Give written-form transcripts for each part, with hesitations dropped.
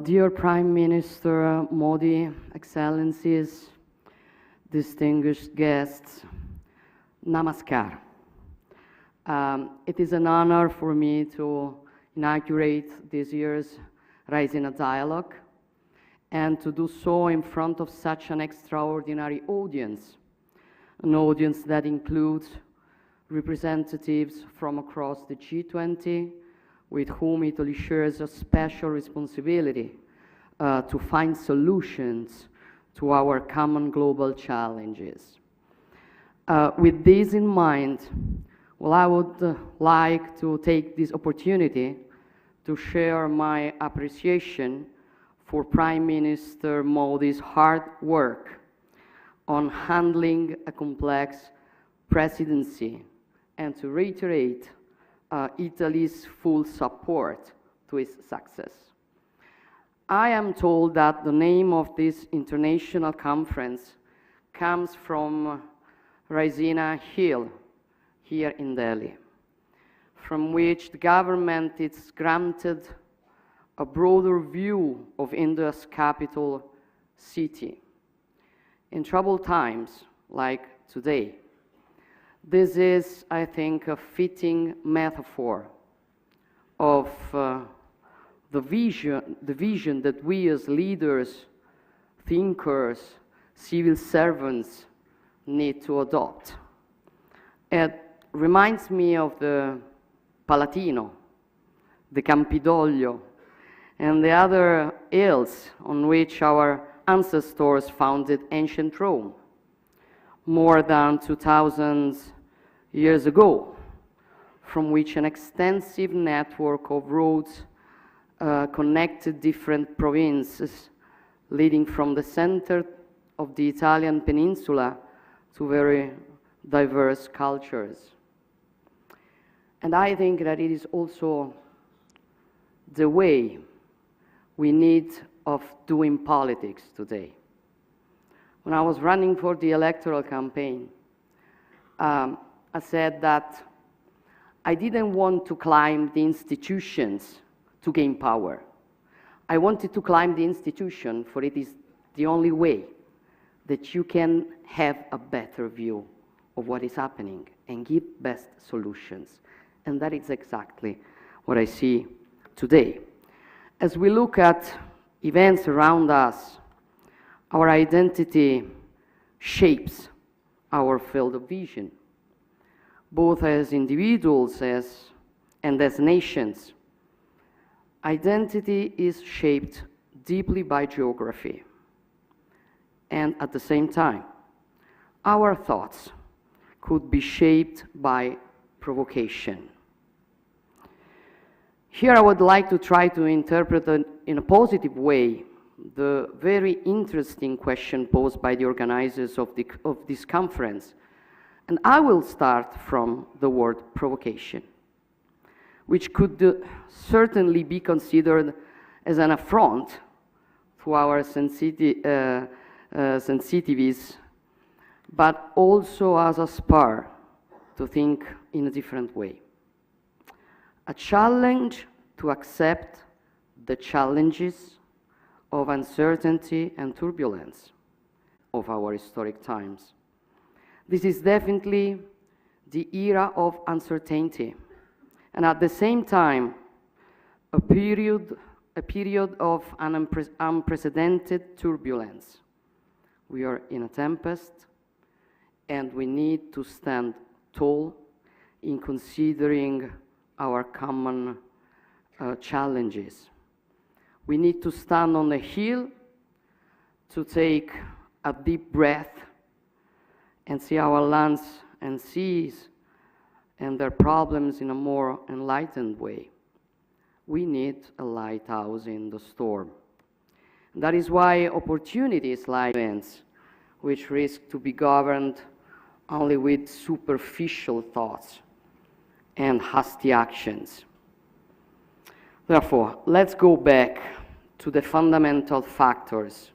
Dear Prime Minister Modi, Excellencies, distinguished guests, Namaskar. It is an honor for me to inaugurate this year's Rise in a Dialogue and to do so in front of such an extraordinary audience, an audience that includes representatives from across the G20, with whom Italy shares a special responsibility to find solutions to our common global challenges. With this in mind, well, I would like to take this opportunity to share my appreciation for Prime Minister Modi's hard work on handling a complex presidency and to reiterate Italy's full support to its success. I am told that the name of this international conference comes from Raisina Hill here in Delhi, from which the government is granted a broader view of India's capital city. In troubled times like today, this is, I think, a fitting metaphor of the vision that we as leaders, thinkers, civil servants need to adopt. It reminds me of the Palatino, the Campidoglio, and the other hills on which our ancestors founded ancient Rome more than 2,000 years ago, from which an extensive network of roads connected different provinces, leading from the center of the Italian peninsula to very diverse cultures. And I think that it is also the way we need of doing politics today. When I was running for the electoral campaign, I said that I didn't want to climb the institutions to gain power. I wanted to climb the institution, for it is the only way that you can have a better view of what is happening and give best solutions. And that is exactly what I see today. As we look at events around us, our identity shapes our field of vision, both as individuals and as nations. Identity is shaped deeply by geography, and at the same time, our thoughts could be shaped by provocation. Here I would like to try to interpret in a positive way the very interesting question posed by the organizers of this conference. And I will start from the word provocation, which could certainly be considered as an affront to our sensitivities, but also as a spur to think in a different way. A challenge to accept the challenges of uncertainty and turbulence of our historic times. This is definitely the era of uncertainty, and at the same time, a period of unprecedented turbulence. We are in a tempest, and we need to stand tall in considering our common challenges. We need to stand on the hill to take a deep breath and see our lands and seas and their problems in a more enlightened way. We need a lighthouse in the storm. That is why opportunities like events, which risk to be governed only with superficial thoughts and hasty actions. Therefore, let's go back to the fundamental factors,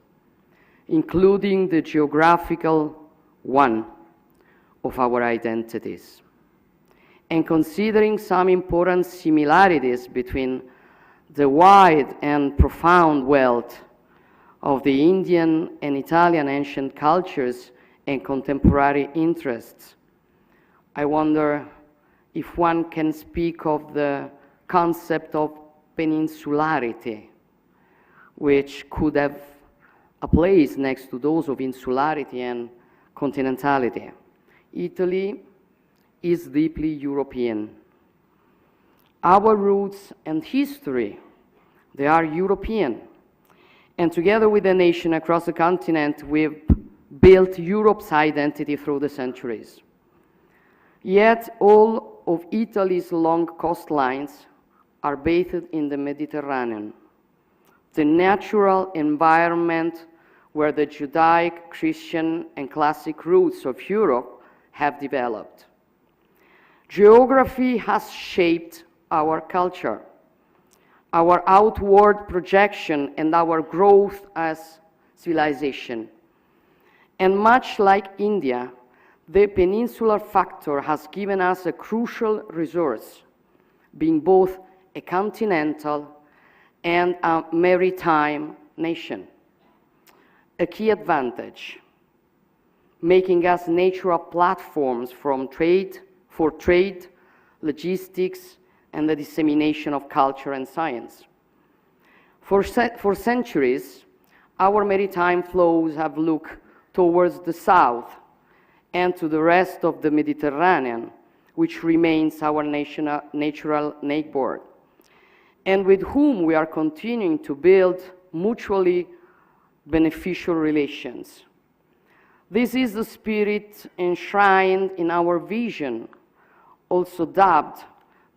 including the geographical one of our identities, and considering some important similarities between the wide and profound wealth of the Indian and Italian ancient cultures and contemporary interests, I wonder if one can speak of the concept of peninsularity, which could have a place next to those of insularity and continentality. Italy is deeply European. Our roots and history, they are European. And together with the nation across the continent, we've built Europe's identity through the centuries. Yet all of Italy's long coastlines are bathed in the Mediterranean, the natural environment where the Judaic, Christian, and classic roots of Europe have developed. Geography has shaped our culture, our outward projection, and our growth as civilization. And much like India, the peninsular factor has given us a crucial resource, being both a continental and a maritime nation. A key advantage, making us natural platforms for trade, logistics, and the dissemination of culture and science. For centuries, our maritime flows have looked towards the south and to the rest of the Mediterranean, which remains our natural neighbor, and with whom we are continuing to build mutually beneficial relations. This is the spirit enshrined in our vision, also dubbed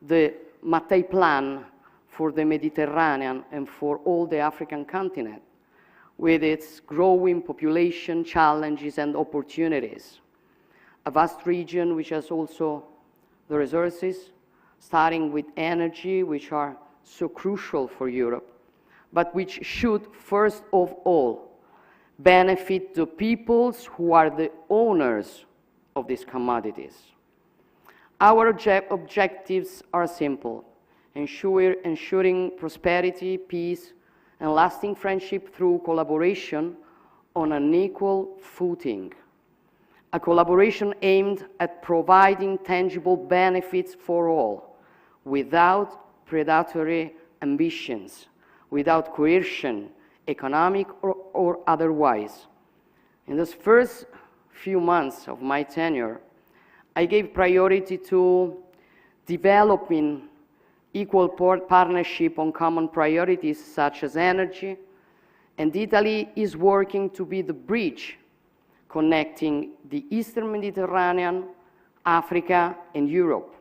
the Mattei Plan for the Mediterranean and for all the African continent, with its growing population, challenges, and opportunities. A vast region which has also the resources, starting with energy, which are so crucial for Europe, but which should, first of all, benefit the peoples who are the owners of these commodities. Our objectives are simple: ensuring prosperity, peace, and lasting friendship through collaboration on an equal footing. A collaboration aimed at providing tangible benefits for all, without predatory ambitions, without coercion, economic or otherwise. In those first few months of my tenure, I gave priority to developing equal partnership on common priorities such as energy, and Italy is working to be the bridge connecting the Eastern Mediterranean, Africa, and Europe.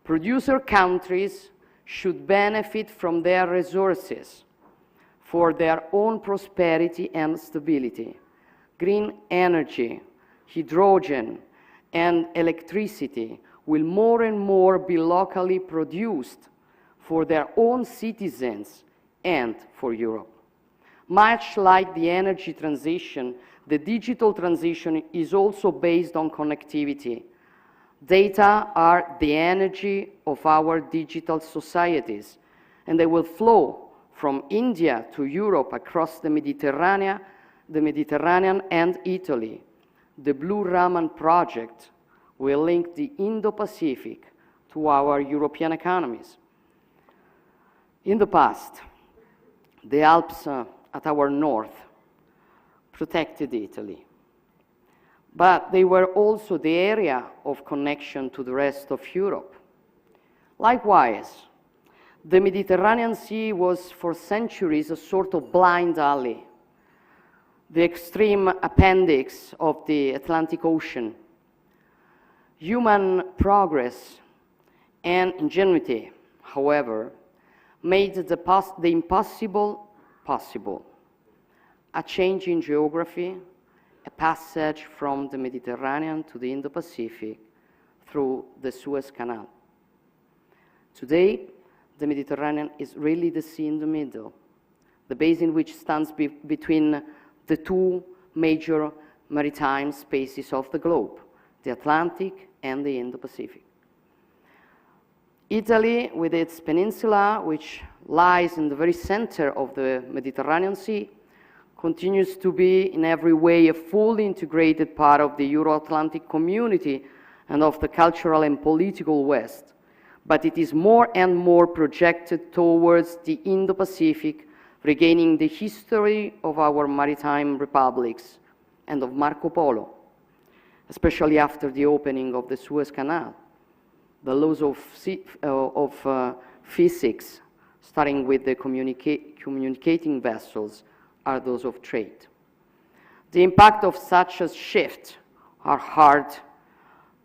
Producer countries should benefit from their resources for their own prosperity and stability. Green energy, hydrogen, and electricity will more and more be locally produced for their own citizens and for Europe. Much like the energy transition, the digital transition is also based on connectivity. Data are the energy of our digital societies, and they will flow from India to Europe across the Mediterranean and Italy. The Blue Raman project will link the Indo-Pacific to our European economies. In the past, the Alps at our north protected Italy, but they were also the area of connection to the rest of Europe. Likewise, the Mediterranean Sea was for centuries a sort of blind alley, the extreme appendix of the Atlantic Ocean. Human progress and ingenuity, however, made the impossible possible. A change in geography, a passage from the Mediterranean to the Indo-Pacific through the Suez Canal. Today, the Mediterranean is really the sea in the middle, the basin which stands between the two major maritime spaces of the globe, the Atlantic and the Indo-Pacific. Italy, with its peninsula, which lies in the very center of the Mediterranean Sea, continues to be in every way a fully integrated part of the Euro-Atlantic community and of the cultural and political West. But it is more and more projected towards the Indo-Pacific, regaining the history of our maritime republics and of Marco Polo, especially after the opening of the Suez Canal. The laws of physics, starting with the communicating vessels, are those of trade. The impact of such a shift are hard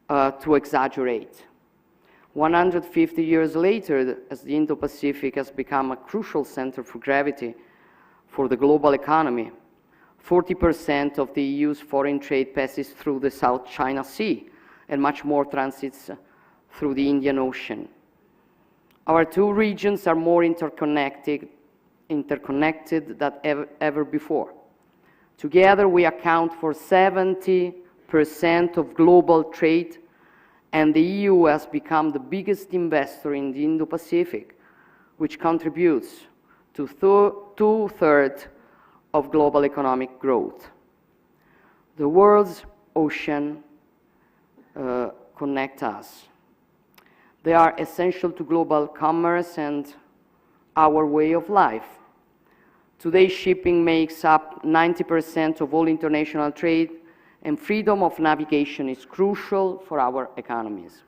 to exaggerate. 150 years later, as the Indo-Pacific has become a crucial center for gravity for the global economy, 40% of the EU's foreign trade passes through the South China Sea, and much more transits through the Indian Ocean. Our two regions are more interconnected than ever before. Together, we account for 70% of global trade, and the EU has become the biggest investor in the Indo-Pacific, which contributes to two-thirds of global economic growth. The world's oceans connect us. They are essential to global commerce and our way of life. Today, shipping makes up 90% of all international trade, and freedom of navigation is crucial for our economies.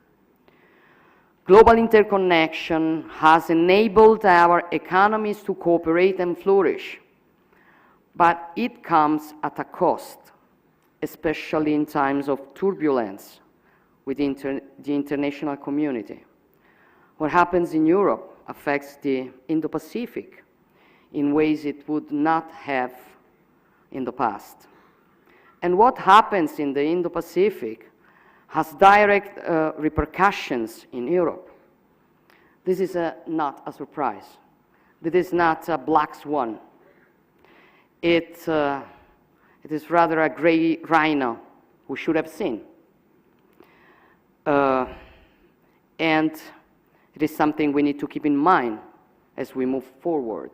Global interconnection has enabled our economies to cooperate and flourish, but it comes at a cost, especially in times of turbulence within the international community. What happens in Europe affects the Indo-Pacific in ways it would not have in the past. And what happens in the Indo-Pacific has direct repercussions in Europe. This is not a surprise. This is not a black swan. It is rather a gray rhino we should have seen. And it is something we need to keep in mind as we move forward.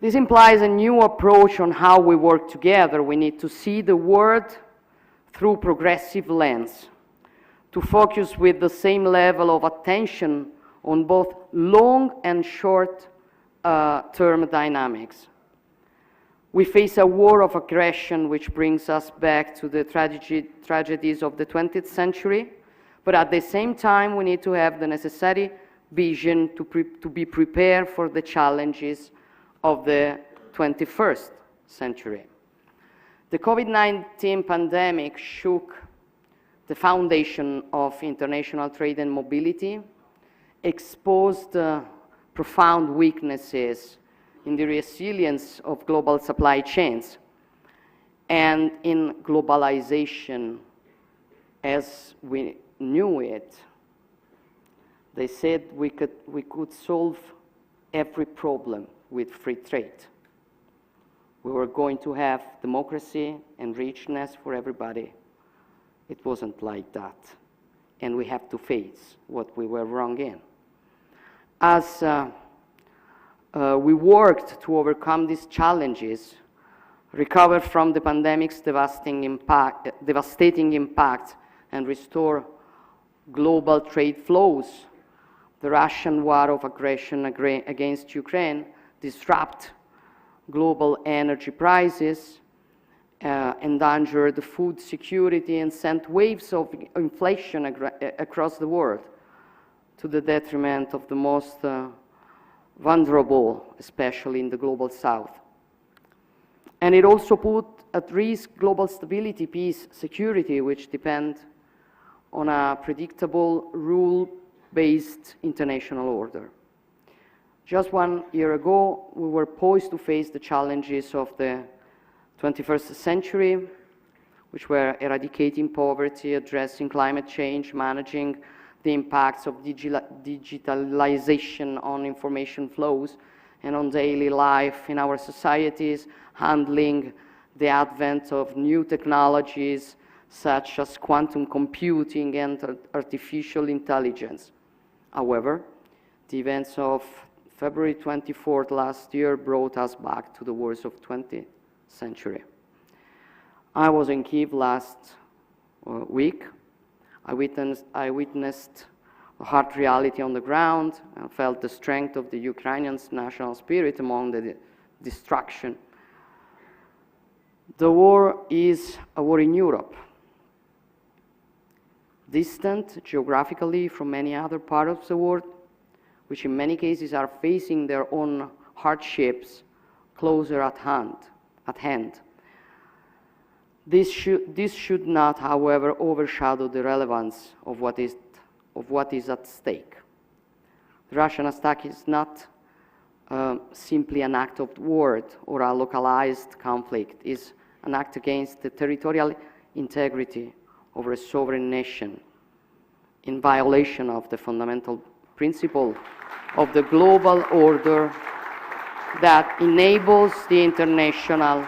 This implies a new approach on how we work together. We need to see the world through progressive lens, to focus with the same level of attention on both long and short-term dynamics. We face a war of aggression which brings us back to the tragedies of the 20th century, but at the same time we need to have the necessary vision to be prepared for the challenges of the 21st century. The COVID-19 pandemic shook the foundation of international trade and mobility, exposed profound weaknesses in the resilience of global supply chains and in globalization as we knew it. They said we could solve every problem with free trade. We were going to have democracy and richness for everybody. It wasn't like that. And we have to face what we were wrong in. As we worked to overcome these challenges, recover from the pandemic's devastating impact, and restore global trade flows, the Russian war of aggression against Ukraine disrupt global energy prices, endangered food security, and sent waves of inflation across the world to the detriment of the most vulnerable, especially in the global south. And it also put at risk global stability, peace, security, which depend on a predictable, rule-based international order. Just 1 year ago, we were poised to face the challenges of the 21st century, which were eradicating poverty, addressing climate change, managing the impacts of digitalization on information flows and on daily life in our societies, handling the advent of new technologies such as quantum computing and artificial intelligence. However, the events of February 24th last year brought us back to the wars of 20th century. I was in Kyiv last week. I witnessed a hard reality on the ground and felt the strength of the Ukrainians' national spirit among the destruction. The war is a war in Europe, distant geographically from many other parts of the world, which in many cases are facing their own hardships closer at hand. This should not, however, overshadow the relevance of what is at stake. The Russian attack is not simply an act of war or a localized conflict. It is an act against the territorial integrity of a sovereign nation in violation of the fundamental principle of the global order that enables the international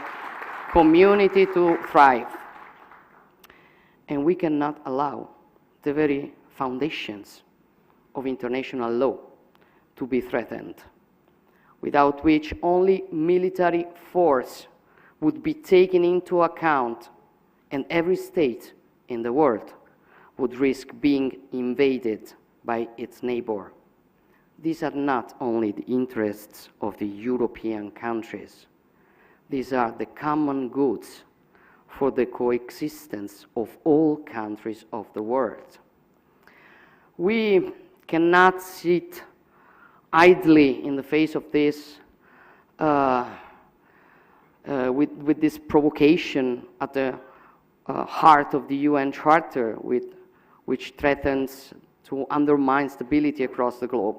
community to thrive. And we cannot allow the very foundations of international law to be threatened, without which only military force would be taken into account, and every state in the world would risk being invaded by its neighbor. These are not only the interests of the European countries. These are the common goods for the coexistence of all countries of the world. We cannot sit idly in the face of this with this provocation at the heart of the UN Charter, which threatens to undermine stability across the globe.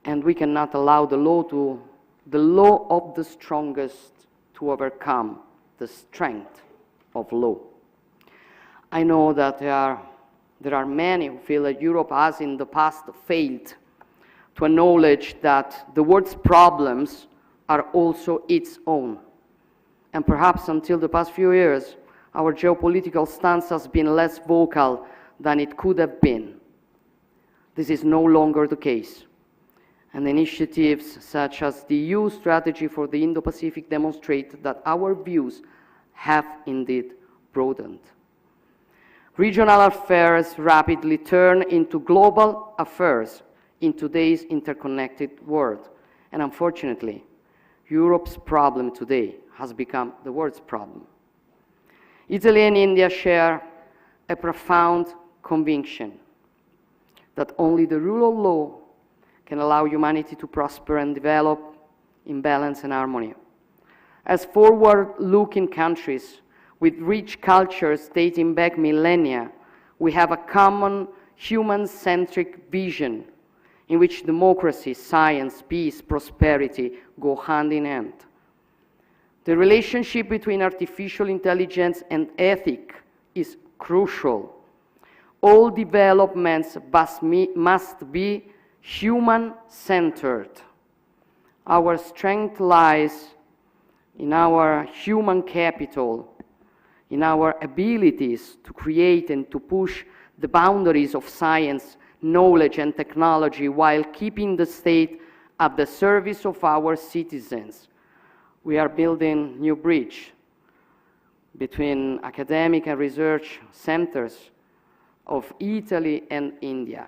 And we cannot allow the law of the strongest to overcome the strength of law. I know that there are many who feel that Europe has in the past failed to acknowledge that the world's problems are also its own. And perhaps until the past few years, our geopolitical stance has been less vocal than it could have been. This is no longer the case. And initiatives such as the EU strategy for the Indo-Pacific demonstrate that our views have indeed broadened. Regional affairs rapidly turn into global affairs in today's interconnected world. And unfortunately, Europe's problem today has become the world's problem. Italy and India share a profound conviction that only the rule of law can allow humanity to prosper and develop in balance and harmony. As forward-looking countries with rich cultures dating back millennia, we have a common human-centric vision in which democracy, science, peace, prosperity go hand in hand. The relationship between artificial intelligence and ethics is crucial. All developments must be human-centered. Our strength lies in our human capital, in our abilities to create and to push the boundaries of science, knowledge, and technology while keeping the state at the service of our citizens. We are building new bridge between academic and research centers of Italy and India.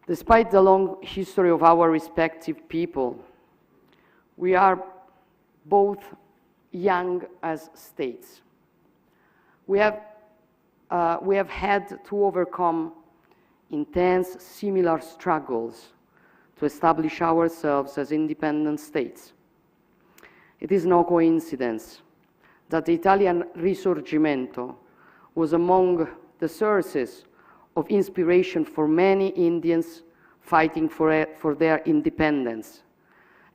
Despite the long history of our respective people, we are both young as states. We have had to overcome intense similar struggles to establish ourselves as independent states. It is no coincidence that the Italian Risorgimento was among the sources of inspiration for many Indians fighting for their independence,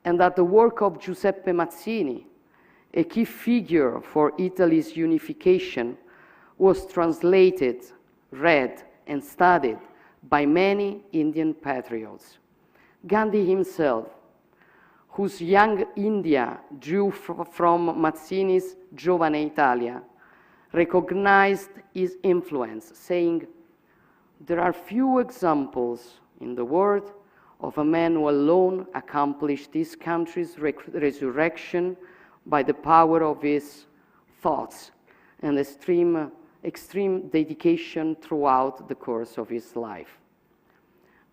and that the work of Giuseppe Mazzini, a key figure for Italy's unification, was translated, read, and studied by many Indian patriots. Gandhi himself, whose young India drew from Mazzini's Giovane Italia, recognized his influence, saying, There are few examples in the world of a man who alone accomplished this country's resurrection by the power of his thoughts and extreme dedication throughout the course of his life.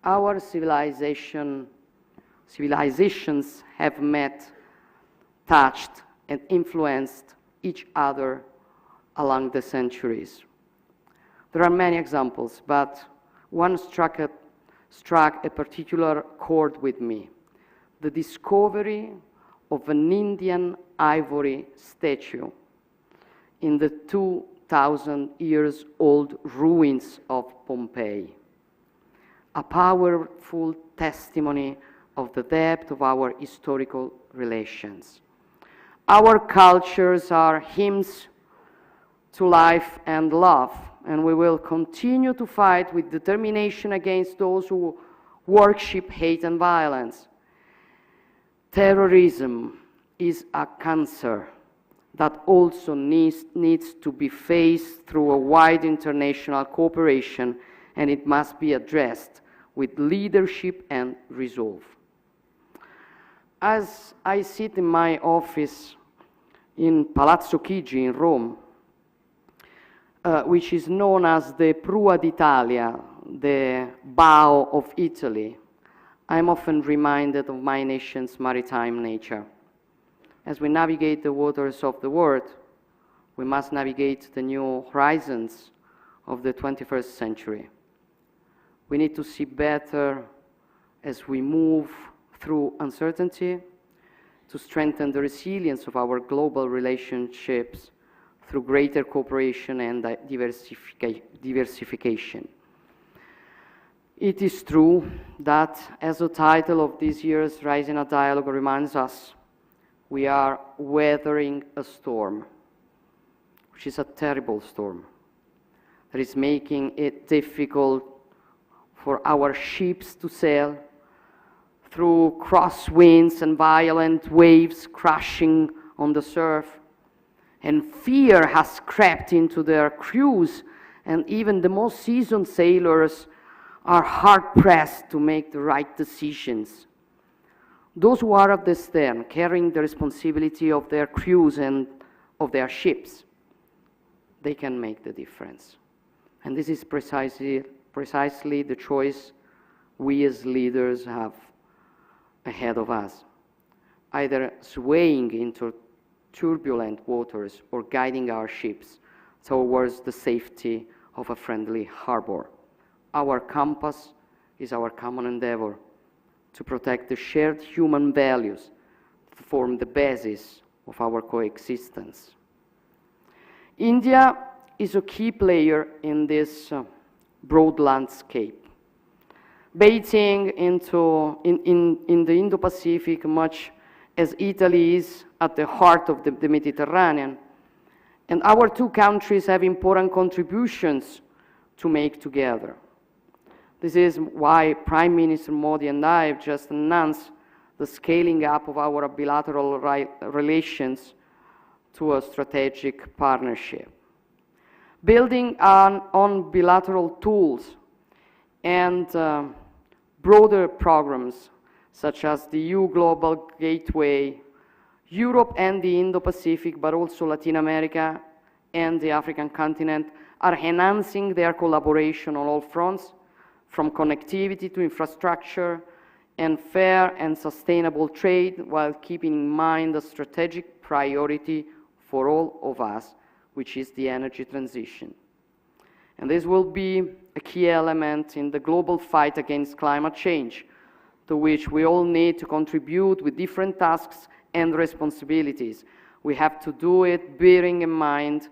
Our civilizations have met, touched, and influenced each other along the centuries. There are many examples, but one struck a particular chord with me: the discovery of an Indian ivory statue in the 2,000 years old ruins of Pompeii. A powerful testimony of the depth of our historical relations. Our cultures are hymns to life and love, and we will continue to fight with determination against those who worship hate and violence. Terrorism is a cancer that also needs to be faced through a wide international cooperation, and it must be addressed with leadership and resolve. As I sit in my office in Palazzo Chigi in Rome, which is known as the Prua d'Italia, the bow of Italy, I'm often reminded of my nation's maritime nature. As we navigate the waters of the world, we must navigate the new horizons of the 21st century. We need to see better as we move through uncertainty, to strengthen the resilience of our global relationships through greater cooperation and diversification. It is true that, as the title of this year's Rising a Dialogue reminds us, we are weathering a storm, which is a terrible storm, that is making it difficult for our ships to sail through crosswinds and violent waves crashing on the surf. And fear has crept into their crews, and even the most seasoned sailors are hard-pressed to make the right decisions. Those who are at the stern, carrying the responsibility of their crews and of their ships, they can make the difference. And this is precisely the choice we as leaders have ahead of us, either swaying into turbulent waters or guiding our ships towards the safety of a friendly harbor. Our compass is our common endeavor to protect the shared human values that form the basis of our coexistence. India is a key player in this broad landscape, bathing in the Indo-Pacific much as Italy is at the heart of the Mediterranean. And our two countries have important contributions to make together. This is why Prime Minister Modi and I have just announced the scaling up of our bilateral relations to a strategic partnership. Building on bilateral tools and broader programs such as the EU Global Gateway, Europe and the Indo-Pacific, but also Latin America and the African continent, are enhancing their collaboration on all fronts, from connectivity to infrastructure and fair and sustainable trade, while keeping in mind the strategic priority for all of us, which is the energy transition. And this will be a key element in the global fight against climate change, to which we all need to contribute with different tasks and responsibilities. We have to do it bearing in mind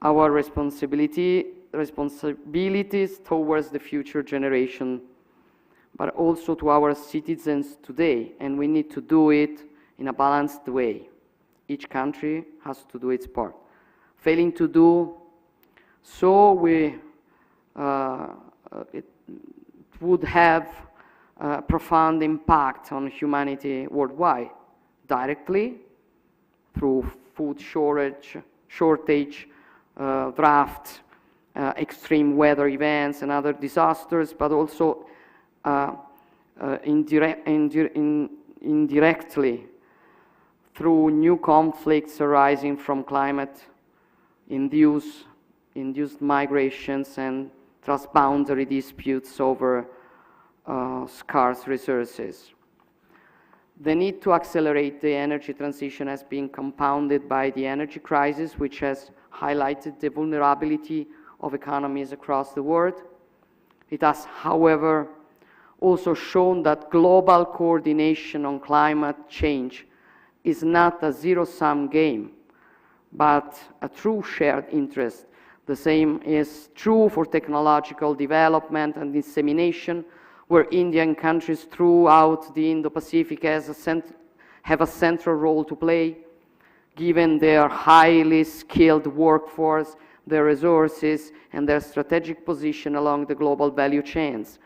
our responsibilities towards the future generation, but also to our citizens today, and we need to do it in a balanced way. Each country has to do its part. Failing to do so, it would have a profound impact on humanity worldwide, directly through food shortage, drought, extreme weather events and other disasters, but also indirectly through new conflicts arising from climate-induced migrations and transboundary disputes over scarce resources. The need to accelerate the energy transition has been compounded by the energy crisis, which has highlighted the vulnerability of economies across the world. It has, however, also shown that global coordination on climate change is not a zero-sum game, but a true shared interest. The same is true for technological development and dissemination, where Indian countries throughout the Indo-Pacific have a central role to play, given their highly skilled workforce, their resources, and their strategic position along the global value chains.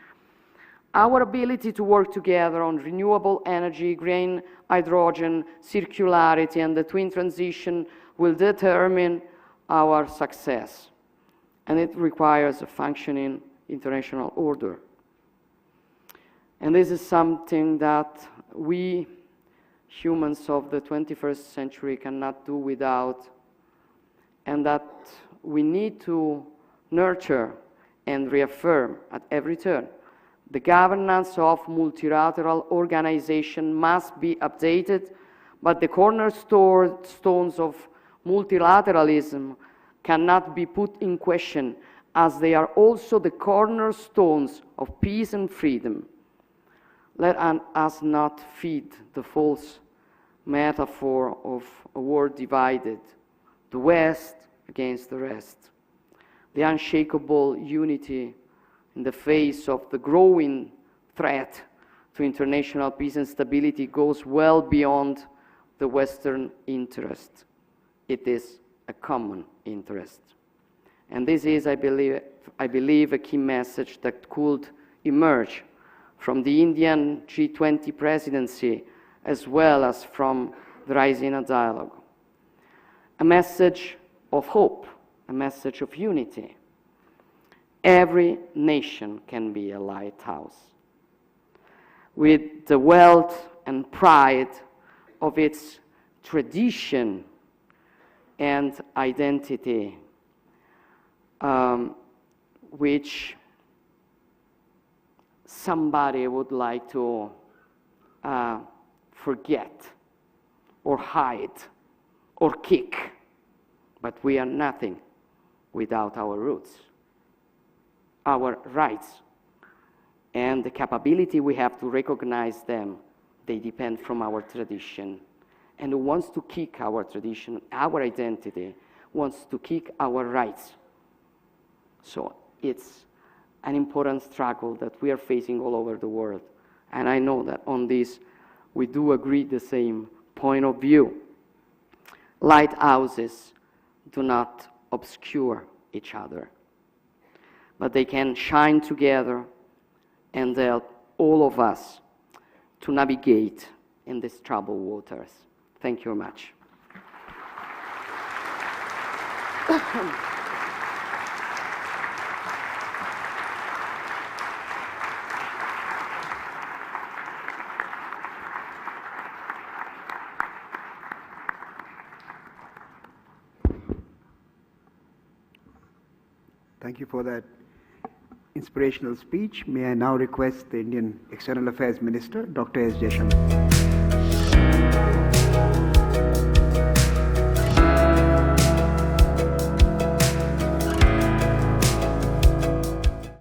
Our ability to work together on renewable energy, green hydrogen, circularity, and the twin transition will determine our success. And it requires a functioning international order. And this is something that we, humans of the 21st century, cannot do without, and that we need to nurture and reaffirm at every turn. The governance of multilateral organization must be updated, but the cornerstones of multilateralism cannot be put in question, as they are also the cornerstones of peace and freedom. Let us not feed the false metaphor of a world divided, the West against the rest. The unshakable unity in the face of the growing threat to international peace and stability goes well beyond the Western interest. It is a common interest. And this is, I believe, a key message that could emerge from the Indian G20 presidency, as well as from the Raisina dialogue. A message of hope, a message of unity. Every nation can be a lighthouse. With the wealth and pride of its tradition and identity, which somebody would like to forget or hide or kick. But we are nothing without our roots, our rights, and the capability we have to recognize them. They depend from our tradition. And who wants to kick our tradition, our identity, wants to kick our rights. So it's an important struggle that we are facing all over the world. And I know that on this, we do agree the same point of view. Lighthouses do not obscure each other, but they can shine together and help all of us to navigate in these troubled waters. Thank you very much. Thank you for that inspirational speech. May I now request the Indian External Affairs Minister, Dr. S. Jaishankar.